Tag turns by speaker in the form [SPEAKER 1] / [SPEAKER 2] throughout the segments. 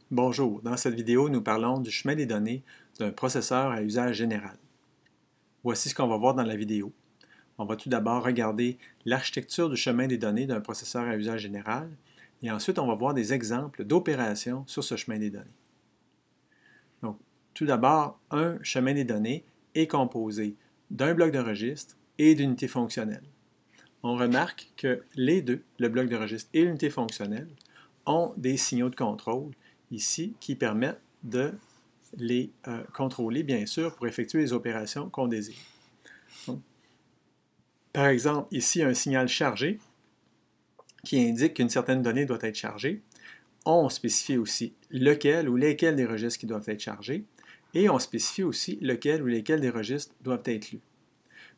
[SPEAKER 1] Bonjour, dans cette vidéo, nous parlons du chemin des données d'un processeur à usage général. Voici ce qu'on va voir dans la vidéo. On va tout d'abord regarder l'architecture du chemin des données d'un processeur à usage général et ensuite on va voir des exemples d'opérations sur ce chemin des données. Donc, tout d'abord, un chemin des données est composé d'un bloc de registre et d'unités fonctionnelles. On remarque que les deux, le bloc de registre et l'unité fonctionnelle, ont des signaux de contrôle ici qui permettent de les contrôler, bien sûr, pour effectuer les opérations qu'on désire. Donc, par exemple, ici, un signal chargé qui indique qu'une certaine donnée doit être chargée. On spécifie aussi lequel ou lesquels des registres qui doivent être chargés et on spécifie aussi lequel ou lesquels des registres doivent être lus.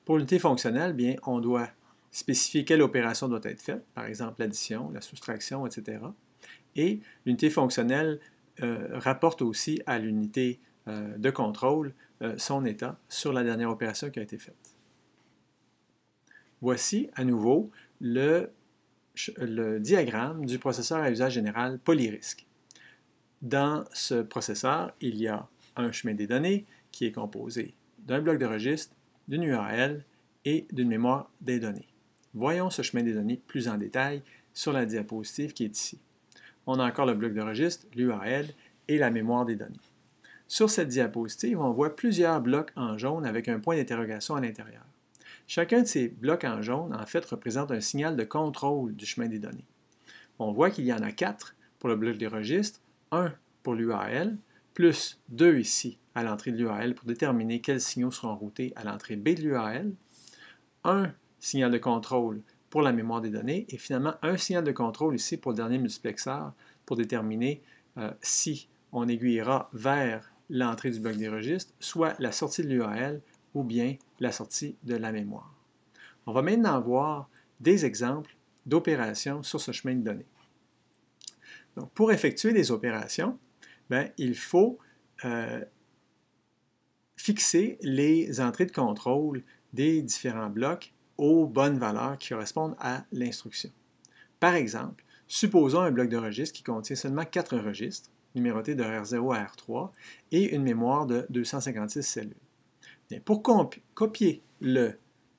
[SPEAKER 1] Pour l'unité fonctionnelle, bien, on doit spécifier quelle opération doit être faite, par exemple l'addition, la soustraction, etc. Et l'unité fonctionnelle rapporte aussi à l'unité de contrôle son état sur la dernière opération qui a été faite. Voici à nouveau le diagramme du processeur à usage général Polyrisc. Dans ce processeur, il y a un chemin des données qui est composé d'un bloc de registre, d'une URL et d'une mémoire des données. Voyons ce chemin des données plus en détail sur la diapositive qui est ici. On a encore le bloc de registre, l'URL et la mémoire des données. Sur cette diapositive, on voit plusieurs blocs en jaune avec un point d'interrogation à l'intérieur. Chacun de ces blocs en jaune, en fait, représente un signal de contrôle du chemin des données. On voit qu'il y en a 4 pour le bloc des registres, 1 pour l'URL, plus 2 ici à l'entrée de l'URL pour déterminer quels signaux seront routés à l'entrée B de l'URL, un signal de contrôle pour la mémoire des données et finalement un signal de contrôle ici pour le dernier multiplexeur pour déterminer si on aiguillera vers l'entrée du bloc des registres, soit la sortie de l'URL ou bien la sortie de la mémoire. On va maintenant voir des exemples d'opérations sur ce chemin de données. Donc, pour effectuer des opérations, il faut fixer les entrées de contrôle des différents blocs aux bonnes valeurs qui correspondent à l'instruction. Par exemple, supposons un bloc de registre qui contient seulement 4 registres, numérotés de R0 à R3, et une mémoire de 256 cellules. Bien, pour copier le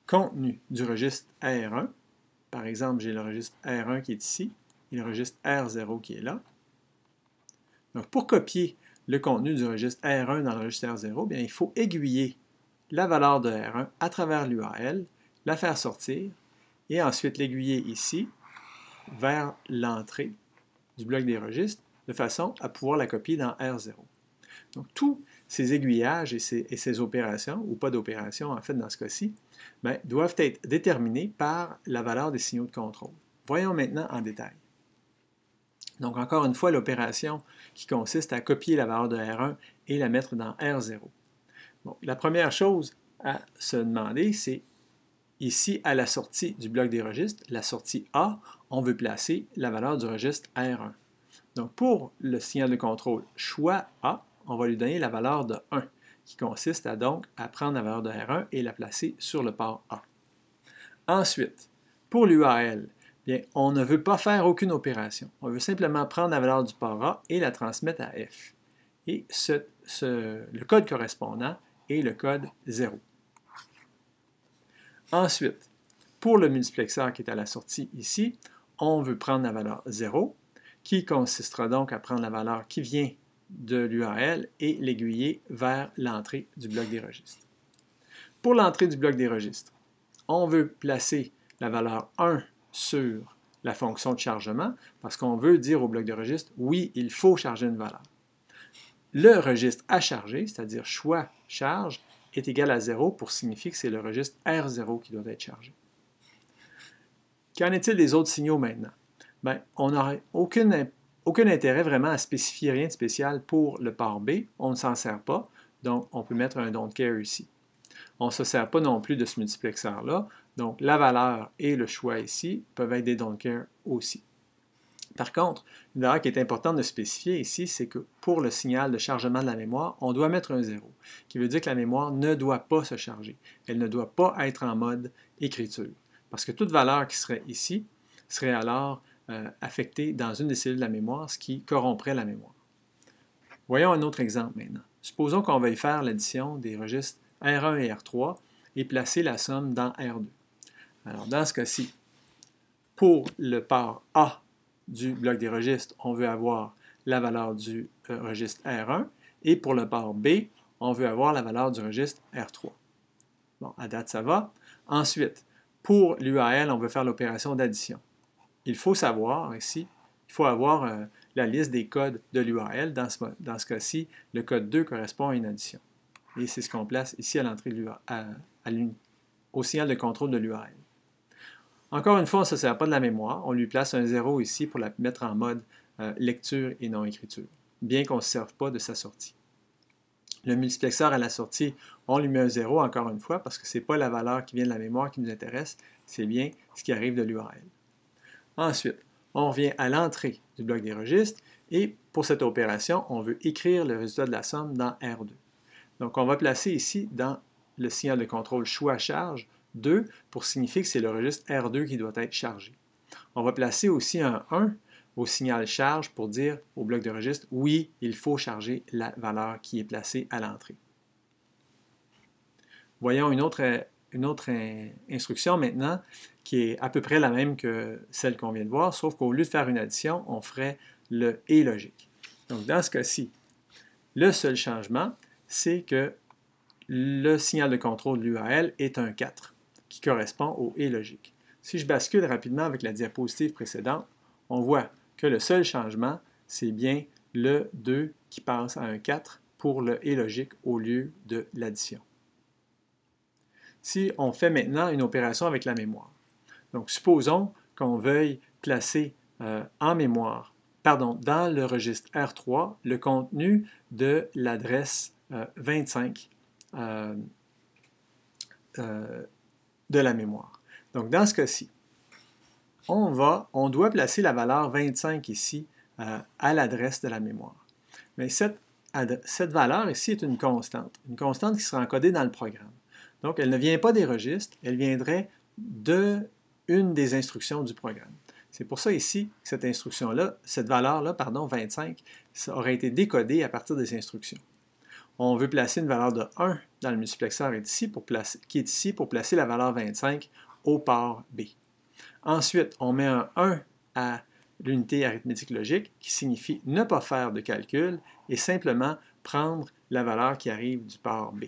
[SPEAKER 1] contenu du registre R1, par exemple, j'ai le registre R1 qui est ici, et le registre R0 qui est là. Donc, pour copier le contenu du registre R1 dans le registre R0, bien, il faut aiguiller la valeur de R1 à travers l'URL, la faire sortir, et ensuite l'aiguiller ici vers l'entrée du bloc des registres, de façon à pouvoir la copier dans R0. Donc, tous ces aiguillages et ces opérations, ou pas d'opérations en fait dans ce cas-ci, doivent être déterminés par la valeur des signaux de contrôle. Voyons maintenant en détail. Donc, encore une fois, l'opération qui consiste à copier la valeur de R1 et la mettre dans R0. Bon, la première chose à se demander, c'est ici, à la sortie du bloc des registres, la sortie A, on veut placer la valeur du registre R1. Donc, pour le signal de contrôle choix A, on va lui donner la valeur de 1, qui consiste donc à prendre la valeur de R1 et la placer sur le port A. Ensuite, pour l'URL, on ne veut pas faire aucune opération. On veut simplement prendre la valeur du port A et la transmettre à F. Et le code correspondant est le code 0. Ensuite, pour le multiplexeur qui est à la sortie ici, on veut prendre la valeur 0, qui consistera donc à prendre la valeur qui vient de l'URL et l'aiguiller vers l'entrée du bloc des registres. Pour l'entrée du bloc des registres, on veut placer la valeur 1 sur la fonction de chargement parce qu'on veut dire au bloc de registre, oui, il faut charger une valeur. Le registre à charger, c'est-à-dire choix charge, est égal à 0 pour signifier que c'est le registre R0 qui doit être chargé. Qu'en est-il des autres signaux maintenant? On n'aurait aucun intérêt vraiment à spécifier rien de spécial pour le port B. On ne s'en sert pas, donc on peut mettre un don't care ici. On ne se sert pas non plus de ce multiplexeur-là, donc la valeur et le choix ici peuvent être des don't care aussi. Par contre, une valeur qui est importante de spécifier ici, c'est que pour le signal de chargement de la mémoire, on doit mettre un 0, qui veut dire que la mémoire ne doit pas se charger. Elle ne doit pas être en mode écriture, parce que toute valeur qui serait ici serait alors affectée dans une des cellules de la mémoire, ce qui corromprait la mémoire. Voyons un autre exemple maintenant. Supposons qu'on veuille faire l'addition des registres R1 et R3 et placer la somme dans R2. Alors, dans ce cas-ci, pour le port A du bloc des registres, on veut avoir la valeur du registre R1 et pour le port B, on veut avoir la valeur du registre R3. Bon, à date, ça va. Ensuite, pour l'UAL, on veut faire l'opération d'addition. Il faut savoir ici, il faut avoir la liste des codes de l'UAL. Dans ce cas-ci, le code 2 correspond à une addition. Et c'est ce qu'on place ici à l'entrée au signal de contrôle de l'UAL. Encore une fois, on ne se sert pas de la mémoire. On lui place un 0 ici pour la mettre en mode lecture et non écriture, bien qu'on ne se serve pas de sa sortie. Le multiplexeur à la sortie, on lui met un 0 encore une fois parce que ce n'est pas la valeur qui vient de la mémoire qui nous intéresse, c'est bien ce qui arrive de l'URL. Ensuite, on revient à l'entrée du bloc des registres et pour cette opération, on veut écrire le résultat de la somme dans R2. Donc, on va placer ici dans le signal de contrôle choix charge 2 pour signifier que c'est le registre R2 qui doit être chargé. On va placer aussi un 1 au signal charge pour dire au bloc de registre, oui, il faut charger la valeur qui est placée à l'entrée. Voyons une autre instruction maintenant qui est à peu près la même que celle qu'on vient de voir, sauf qu'au lieu de faire une addition, on ferait le « et » logique. Donc, dans ce cas-ci, le seul changement, c'est que le signal de contrôle de l'UAL est un 4, qui correspond au « et » logique. Si je bascule rapidement avec la diapositive précédente, on voit que le seul changement, c'est bien le 2 qui passe à un 4 pour le « et » logique au lieu de l'addition. Si on fait maintenant une opération avec la mémoire. Donc, supposons qu'on veuille placer en mémoire, dans le registre R3, le contenu de l'adresse 25 de la mémoire. Donc, dans ce cas-ci, on doit placer la valeur 25 ici à l'adresse de la mémoire. Mais cette valeur ici est une constante qui sera encodée dans le programme. Donc, elle ne vient pas des registres, elle viendrait d'une des instructions du programme. C'est pour ça ici que cette instruction-là, cette valeur-là, 25, ça aurait été décodée à partir des instructions. On veut placer une valeur de 1 dans le multiplexeur qui est ici pour placer la valeur 25 au port B. Ensuite, on met un 1 à l'unité arithmétique logique qui signifie ne pas faire de calcul et simplement prendre la valeur qui arrive du port B.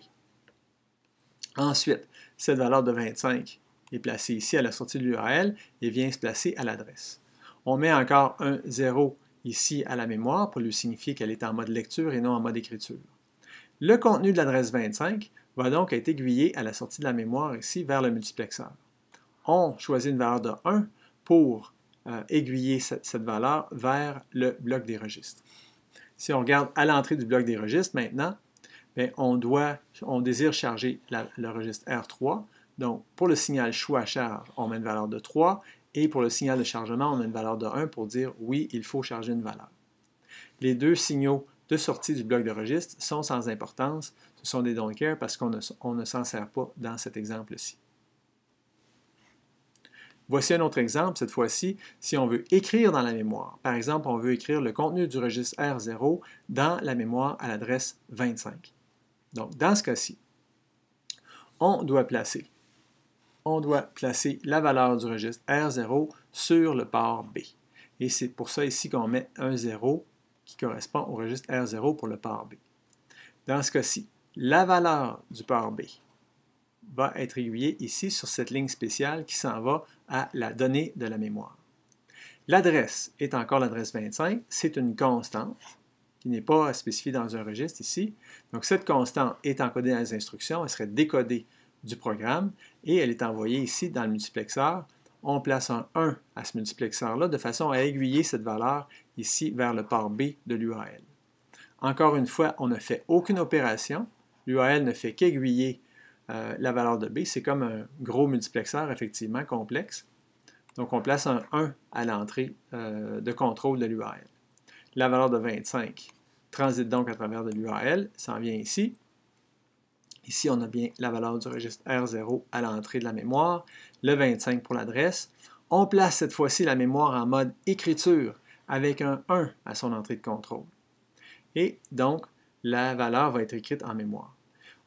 [SPEAKER 1] Ensuite, cette valeur de 25 est placée ici à la sortie de l'URL et vient se placer à l'adresse. On met encore un 0 ici à la mémoire pour lui signifier qu'elle est en mode lecture et non en mode écriture. Le contenu de l'adresse 25 va donc être aiguillé à la sortie de la mémoire ici vers le multiplexeur. On choisit une valeur de 1 pour aiguiller cette valeur vers le bloc des registres. Si on regarde à l'entrée du bloc des registres maintenant, bien, on désire charger le registre R3. Donc, pour le signal choix charge, on met une valeur de 3 et pour le signal de chargement, on met une valeur de 1 pour dire oui, il faut charger une valeur. Les deux signaux de sortie du bloc de registre sont sans importance. Ce sont des don't care parce qu'on ne s'en sert pas dans cet exemple-ci. Voici un autre exemple, cette fois-ci, si on veut écrire dans la mémoire. Par exemple, on veut écrire le contenu du registre R0 dans la mémoire à l'adresse 25. Donc, dans ce cas-ci, on doit placer la valeur du registre R0 sur le port B. Et c'est pour ça ici qu'on met un 0 qui correspond au registre R0 pour le port B. Dans ce cas-ci, la valeur du port B va être aiguillée ici sur cette ligne spéciale qui s'en va à la donnée de la mémoire. L'adresse est encore l'adresse 25, c'est une constante qui n'est pas spécifiée dans un registre ici. Donc cette constante est encodée dans les instructions, elle serait décodée du programme et elle est envoyée ici dans le multiplexeur. On place un 1 à ce multiplexeur-là de façon à aiguiller cette valeur ici vers le port B de l'UAL. Encore une fois, on ne fait aucune opération. L'UAL ne fait qu'aiguiller la valeur de B. C'est comme un gros multiplexeur, effectivement, complexe. Donc, on place un 1 à l'entrée de contrôle de l'UAL. La valeur de 25 transite donc à travers de l'UAL, ça en vient ici. Ici, on a bien la valeur du registre R0 à l'entrée de la mémoire, le 25 pour l'adresse. On place cette fois-ci la mémoire en mode écriture avec un 1 à son entrée de contrôle. et donc la valeur va être écrite en mémoire.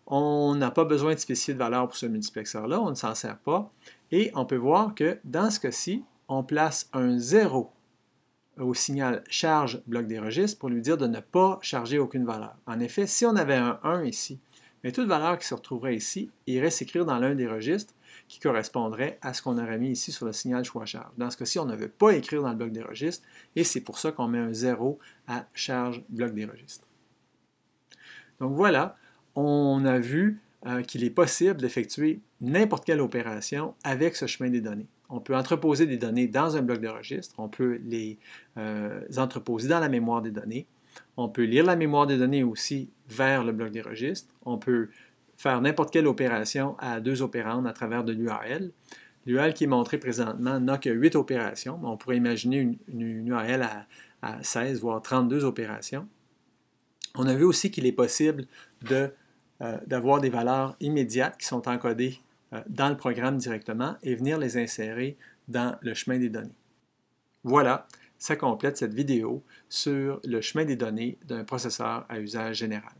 [SPEAKER 1] On n'a pas besoin de spécifier de valeur pour ce multiplexeur-là, on ne s'en sert pas, et on peut voir que dans ce cas-ci, on place un 0 au signal charge bloc des registres pour lui dire de ne pas charger aucune valeur. En effet, si on avait un 1 ici, mais toute valeur qui se retrouverait ici irait s'écrire dans l'un des registres qui correspondrait à ce qu'on aurait mis ici sur le signal choix charge. Dans ce cas-ci, on ne veut pas écrire dans le bloc des registres et c'est pour ça qu'on met un 0 à charge bloc des registres. Donc voilà, on a vu qu'il est possible d'effectuer n'importe quelle opération avec ce chemin des données. On peut entreposer des données dans un bloc de registre, on peut les entreposer dans la mémoire des données, on peut lire la mémoire des données aussi vers le bloc des registres, on peut faire n'importe quelle opération à 2 opérandes à travers de l'URL. L'URL qui est montré présentement n'a que 8 opérations, mais on pourrait imaginer une URL à 16 voire 32 opérations. On a vu aussi qu'il est possible d'avoir des valeurs immédiates qui sont encodées dans le programme directement et venir les insérer dans le chemin des données. Voilà, ça complète cette vidéo sur le chemin des données d'un processeur à usage général.